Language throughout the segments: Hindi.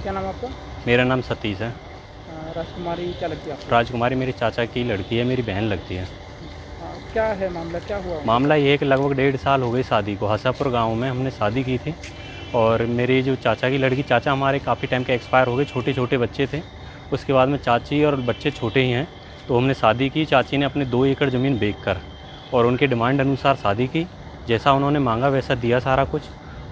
क्या नाम है आपका? मेरा नाम सतीश है। राजकुमारी क्या लगती है आपको? राजकुमारी मेरे चाचा की लड़की है, मेरी बहन लगती है। क्या है मामला, क्या हुआ उनके मामला साथ? ये है कि लगभग 1.5 साल हो गई शादी को। हसापुर गांव में हमने शादी की थी और मेरे जो चाचा की लड़की, चाचा हमारे काफ़ी टाइम के एक्सपायर हो गए, छोटे छोटे बच्चे थे। उसके बाद में चाची और बच्चे छोटे ही हैं, तो हमने शादी की। चाची ने अपने 2 एकड़ ज़मीन बेच कर और उनके डिमांड अनुसार शादी की। जैसा उन्होंने मांगा वैसा दिया सारा कुछ।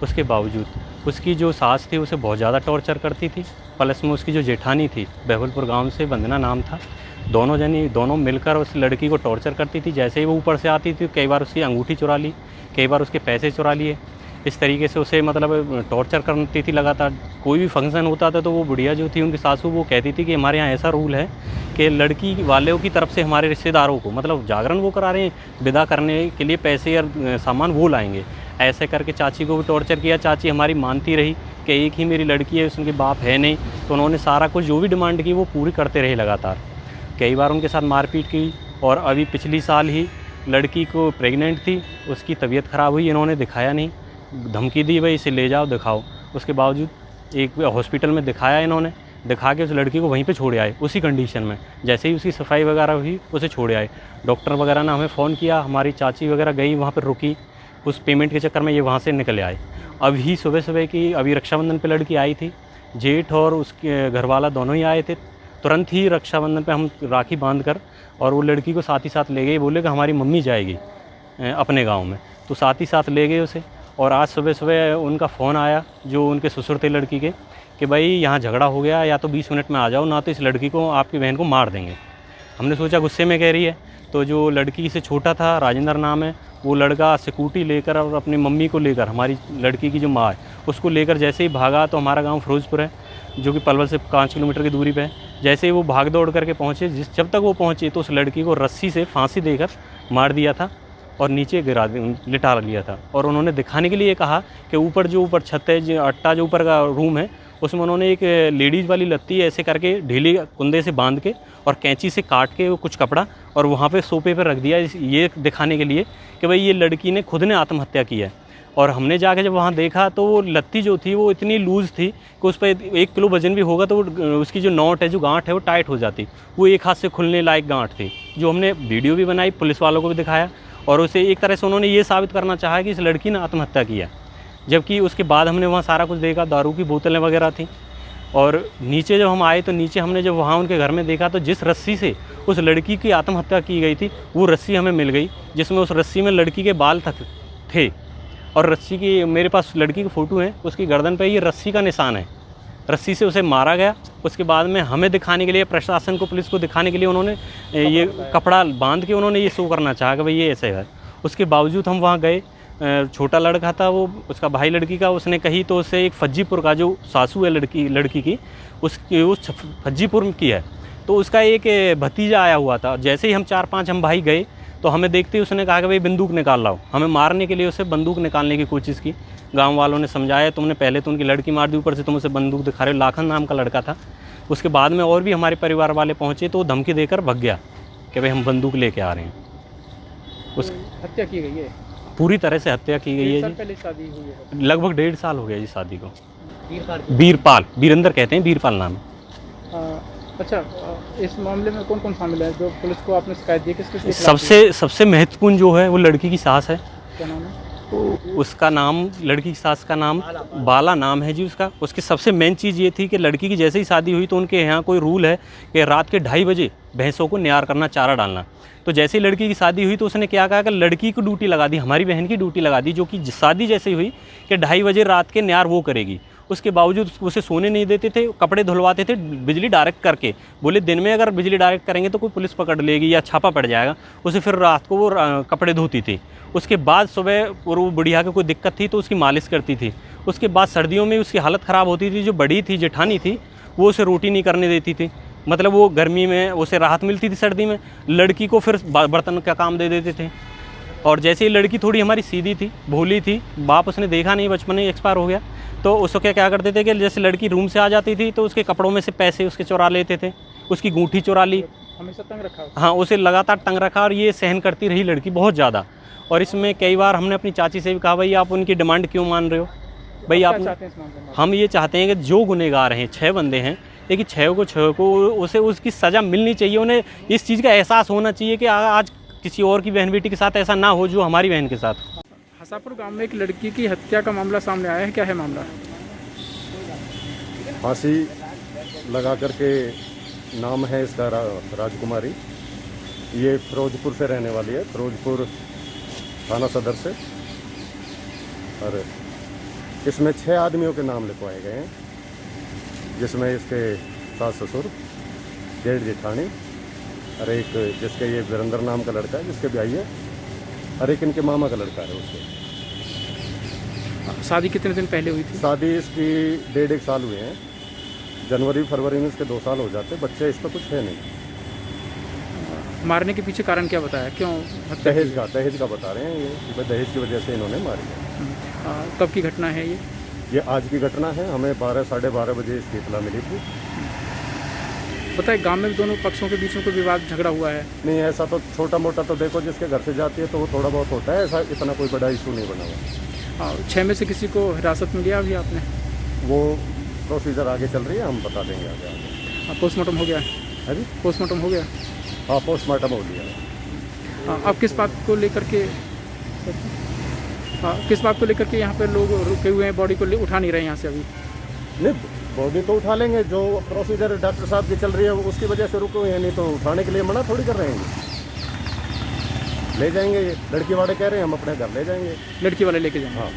उसके बावजूद उसकी जो सास थी उसे बहुत ज़्यादा टॉर्चर करती थी। प्लस में उसकी जो जेठानी थी, बहवलपुर गांव से, वंदना नाम था, दोनों मिलकर उस लड़की को टॉर्चर करती थी। जैसे ही वो ऊपर से आती थी, कई बार उसकी अंगूठी चुरा ली, कई बार उसके पैसे चुरा लिए। इस तरीके से उसे मतलब टॉर्चर करती थी लगातार। कोई भी फंक्शन होता था तो वो बुढ़िया जो थी, उनकी सासू, वो कहती थी कि हमारे यहाँ ऐसा रूल है कि लड़की वालों की तरफ से हमारे रिश्तेदारों को, मतलब जागरण वो करा रहे हैं, विदा करने के लिए पैसे या सामान वो लाएंगे। ऐसे करके चाची को भी टॉर्चर किया। चाची हमारी मानती रही कि एक ही मेरी लड़की है, उसके बाप है नहीं। तो उन्होंने सारा कुछ जो भी डिमांड की वो पूरी करते रहे लगातार। कई बार उनके साथ मारपीट की और अभी पिछली साल ही लड़की को प्रेग्नेंट थी, उसकी तबीयत ख़राब हुई, इन्होंने दिखाया नहीं, धमकी दी भाई इसे ले जाओ दिखाओ। उसके बावजूद एक हॉस्पिटल में दिखाया, इन्होंने दिखा के उस लड़की को वहीं पे छोड़े आए उसी कंडीशन में। जैसे ही उसकी सफाई वगैरह हुई उसे छोड़े आए। डॉक्टर वगैरह ने हमें फ़ोन किया, हमारी चाची वगैरह गई वहाँ पर, रुकी। उस पेमेंट के चक्कर में ये वहाँ से निकले आए। अभी सुबह की अभी रक्षाबंधन पे लड़की आई थी, जेठ और उसके घरवाला दोनों ही आए थे। तुरंत ही रक्षाबंधन पे हम राखी बांध कर और वो लड़की को साथ ही साथ ले गए। बोले कि हमारी मम्मी जाएगी अपने गांव में, तो साथ ही साथ ले गए उसे। और आज सुबह उनका फ़ोन आया, जो उनके ससुर थे लड़की के, कि भाई यहाँ झगड़ा हो गया, या तो 20 मिनट में आ जाओ, ना तो इस लड़की को, आपकी बहन को मार देंगे। हमने सोचा गुस्से में कह रही है। तो जो लड़की से छोटा था, राजेंद्र नाम है, वो लड़का स्कूटी लेकर और अपनी मम्मी को लेकर, हमारी लड़की की जो माँ है उसको लेकर जैसे ही भागा, तो हमारा गांव फिरोजपुर है जो कि पलवल से 5 किलोमीटर की दूरी पे है। जैसे ही वो भाग दौड़ करके पहुँचे, जब तक वो पहुँचे तो उस लड़की को रस्सी से फांसी देकर मार दिया था और नीचे लिटा लिया था। और उन्होंने दिखाने के लिए कहा कि ऊपर छत है, जो अट्टा जो ऊपर का रूम है, उसमें उन्होंने एक लेडीज़ वाली लत्ती ऐसे करके ढीली कुंदे से बांध के और कैंची से काट के वो कुछ कपड़ा और वहाँ पे सोफे पे रख दिया, ये दिखाने के लिए कि भाई ये लड़की ने खुद ने आत्महत्या की है। और हमने जाके जब वहाँ देखा तो वो लत्ती जो थी वो इतनी लूज़ थी कि उस पर 1 किलो वजन भी होगा तो उसकी जो नॉट है, जो गांठ है, वो टाइट हो जाती। वो एक हाथ से खुलने लायक गांठ थी, जो हमने वीडियो भी बनाई, पुलिस वालों को भी दिखाया। और उसे एक तरह से उन्होंने ये साबित करना चाहा कि इस लड़की ने आत्महत्या की है। जबकि उसके बाद हमने वहाँ सारा कुछ देखा, दारू की बोतलें वगैरह थी। और नीचे जब हम आए तो नीचे हमने जब वहाँ उनके घर में देखा तो जिस रस्सी से उस लड़की की आत्महत्या की गई थी वो रस्सी हमें मिल गई, जिसमें उस रस्सी में लड़की के बाल तक थे। और रस्सी की, मेरे पास लड़की की फ़ोटो है, उसकी गर्दन पे ये रस्सी का निशान है। रस्सी से उसे मारा गया। उसके बाद में हमें दिखाने के लिए, प्रशासन को, पुलिस को दिखाने के लिए उन्होंने ये कपड़ा बांध के उन्होंने ये शो करना चाहा कि भाई ये ऐसे है। उसके बावजूद हम वहाँ गए। छोटा लड़का था वो, उसका भाई लड़की का, उसने कही तो उसे एक फज्जीपुर का, जो सासू है लड़की की, उसकी उस फज्जीपुर की है, तो उसका एक भतीजा आया हुआ था। जैसे ही हम 4-5 हम भाई गए तो हमें देखते ही उसने कहा कि भाई बंदूक निकाल लाओ। हमें मारने के लिए उसे बंदूक निकालने की कोशिश की। गांव वालों ने समझाया, तुमने पहले तो उनकी लड़की मार दी, ऊपर से तुम उसे बंदूक दिखा रहे हो। लाखन नाम का लड़का था। उसके बाद में और भी हमारे परिवार वाले पहुँचे तो वो धमकी देकर भग गया कि भाई हम बंदूक लेके आ रहे हैं। उस हत्या की गई है, पूरी तरह से हत्या की गई है साल जी। पहले शादी हुई है, लगभग 1.5 साल हो गया जी शादी को। वीरपाल, वीरेंद्र कहते हैं, वीरपाल नाम है। अच्छा, इस मामले में कौन कौन शामिल है? जो पुलिस को आपने शिकायत दी, किस किस खिलाफ दी? सबसे महत्वपूर्ण जो है वो लड़की की सास है। क्या नाम है? उसका नाम, लड़की की सास का नाम बाला नाम है जी उसका। उसकी सबसे मेन चीज़ ये थी कि लड़की की जैसे ही शादी हुई तो उनके यहाँ कोई रूल है कि रात के 2:30 बजे भैंसों को न्यार करना, चारा डालना। तो जैसे ही लड़की की शादी हुई तो उसने क्या कहा कि लड़की को ड्यूटी लगा दी, हमारी बहन की ड्यूटी लगा दी, जो कि शादी जैसे हुई कि 2:30 बजे रात के न्यार वो करेगी। उसके बावजूद उसे सोने नहीं देते थे, कपड़े धुलवाते थे बिजली डायरेक्ट करके। बोले दिन में अगर बिजली डायरेक्ट करेंगे तो कोई पुलिस पकड़ लेगी या छापा पड़ जाएगा। उसे फिर रात को वो कपड़े धोती थी। उसके बाद सुबह वो बुढ़िया की कोई दिक्कत थी तो उसकी मालिश करती थी। उसके बाद सर्दियों में उसकी हालत ख़राब होती थी। जो बड़ी थी, जेठानी थी, वो उसे रोटी नहीं करने देती थी। मतलब वो गर्मी में उसे राहत मिलती थी, सर्दी में लड़की को फिर बर्तन का काम दे देते थे। और जैसे ही लड़की थोड़ी हमारी सीधी थी, भोली थी, बाप उसने देखा नहीं, बचपन में एक्सपायर हो गया, तो उसको क्या करते थे कि जैसे लड़की रूम से आ जाती थी तो उसके कपड़ों में से पैसे उसके चुरा लेते थे, उसकी गूंठी चुरा ली। हमेशा तंग रखा? हाँ, उसे लगातार तंग रखा और ये सहन करती रही लड़की बहुत ज़्यादा। और इसमें कई बार हमने अपनी चाची से भी कहा, भाई आप उनकी डिमांड क्यों मान रहे हो? भाई क्या आप, चाहते हैं इस मामले में? हम ये चाहते हैं कि जो गुनहगार हैं, 6 बंदे हैं, लेकिन 6 को उसे उसकी सज़ा मिलनी चाहिए। उन्हें इस चीज़ का एहसास होना चाहिए कि आज किसी और की बहन बेटी के साथ ऐसा ना हो जो हमारी बहन के साथ। हसापुर गांव में एक लड़की की हत्या का मामला सामने आया है, क्या है मामला? फांसी लगा करके, नाम है इसका राजकुमारी। ये फिरोजपुर से रहने वाली है, फिरोजपुर थाना सदर से। और इसमें 6 आदमियों के नाम लिखवाए गए हैं, जिसमें इसके सास ससुर, जेठ जेठानी, और एक जिसके ये वीरेंद्र नाम का लड़का है जिसके ब्याही है, और एक इनके मामा का लड़का है उसके। शादी कितने दिन पहले हुई थी? शादी इसकी 1.5 साल हुए हैं। जनवरी फरवरी में इसके 2 साल हो जाते। बच्चे इस पर कुछ है नहीं। मारने के पीछे कारण क्या बताया, क्यों हत्या की? दहेज का बता रहे हैं ये कि दहेज की वजह से इन्होंने मारी है। कब की घटना है ये? ये आज की घटना है। हमें 12 साढ़े 12 बजे इसकी इतला मिली थी। बताए गांव में दोनों पक्षों के बीच में कोई विवाद झगड़ा हुआ है? नहीं, ऐसा तो छोटा मोटा तो देखो जिसके घर से जाती है तो वो थोड़ा बहुत होता है, ऐसा इतना कोई बड़ा इशू नहीं बना हुआ। 6 में से किसी को हिरासत में लिया अभी आपने? वो प्रोसीजर आगे चल रही है, हम बता देंगे आगे। पोस्टमार्टम हो गया? है जी, पोस्टमार्टम हो गया? हाँ, पोस्टमार्टम हो गया। आप किस बात को लेकर के यहाँ पर लोग रुके हुए हैं, बॉडी को उठा नहीं रहे यहाँ से अभी? नहीं, बॉडी तो उठा लेंगे, जो प्रोसीजर डॉक्टर साहब की चल रही है उसकी वजह से रुके हुए हैं, नहीं तो उठाने के लिए मना थोड़ी कर रहे हैं। ले जाएंगे, लड़की वाले कह रहे हैं हम अपने घर ले जाएंगे। लड़की वाले लेके जाएंगे? हाँ।